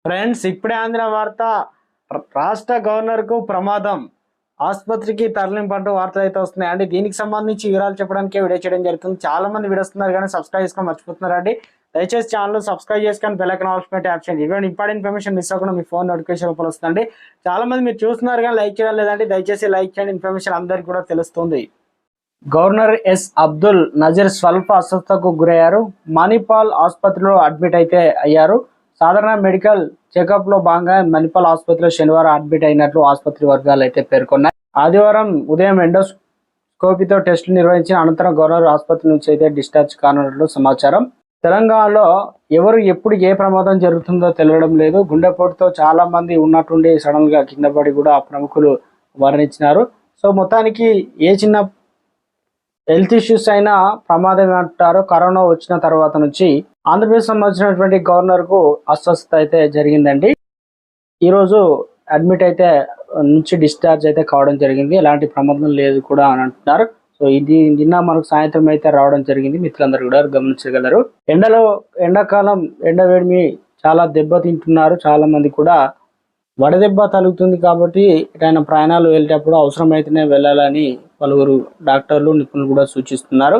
Friends, ఇప్పుడే అందిన వార్త. రాష్ట్ర గవర్నర్కు ప్రమాదం, ఆసుపత్రికి తరలింపంటూ వార్తలు అయితే వస్తున్నాయి అండి. దీనికి సంబంధించి వివరాలు చెప్పడానికి వీడియో చేయడం జరుగుతుంది. చాలా మంది వీడియోస్తున్నారు కానీ సబ్స్క్రైబ్ చేసుకొని మర్చిపోతున్నారండి. దయచేసి ఛానల్ సబ్స్క్రైబ్ చేసుకొని బెల్ ఐకాన్ ఆల్ పెట్టి ఆప్షన్ ఇవ్వండి. ఇంపార్టెంట్ ఇన్ఫర్మేషన్ మిస్ అవ్వకుండా మీ ఫోన్ నోటిఫికేషన్ రూపంలో వస్తుందండి. చాలా మంది మీరు చూస్తున్నారు కానీ లైక్ చేయడం లేదండి. దయచేసి లైక్ చేయండి, ఇన్ఫర్మేషన్ అందరికీ కూడా తెలుస్తుంది. గవర్నర్ ఎస్ అబ్దుల్ నజీర్ స్వల్ప అస్వస్థతకు గురయ్యారు. మణిపాల్ ఆసుపత్రిలో అడ్మిట్ అయితే అయ్యారు. సాధారణ మెడికల్ చెకప్ లో భాగంగా మణిపాల్ ఆసుపత్రిలో శనివారం అడ్మిట్ అయినట్లు ఆసుపత్రి వర్గాలు అయితే పేర్కొన్నాయి. ఆదివారం ఉదయం ఎండోస్కోపీతో టెస్టులు నిర్వహించిన అనంతరం గవర్నర్ ఆసుపత్రి నుంచి అయితే డిశ్చార్జ్ కానున్నట్లు సమాచారం. తెలంగాణలో ఎవరు ఎప్పుడు ఏ ప్రమాదం జరుగుతుందో తెలియడం లేదు. గుండెపోటుతో చాలా మంది ఉన్నట్టుండి సడన్ గా కింద పడి కూడా ప్రముఖులు మరణించినారు. సో మొత్తానికి ఏ చిన్న హెల్త్ ఇష్యూస్ అయినా ప్రమాదం అంటారు. కరోనా వచ్చిన తర్వాత నుంచి ఆంధ్రప్రదేశ్ సంబంధించినటువంటి గవర్నర్ కు అస్వస్థత అయితే జరిగిందండి. ఈరోజు అడ్మిట్ అయితే నుంచి డిశ్చార్జ్ అయితే కావడం జరిగింది. ఎలాంటి ప్రమాదం లేదు కూడా అని అంటున్నారు. సో ఇది నిన్న మనకు సాయంత్రం అయితే రావడం జరిగింది. మిత్రులందరూ కూడా గమనించగలరు. ఎండాకాలం ఎండ వేడిమి చాలా దెబ్బతింటున్నారు. చాలా మంది కూడా వడదెబ్బ తగులుతుంది కాబట్టి ఎటైనా ప్రయాణాలు వెళ్ళేటప్పుడు అవసరమైతేనే వెళ్ళాలని పలువురు డాక్టర్లు నిపుణులు కూడా సూచిస్తున్నారు.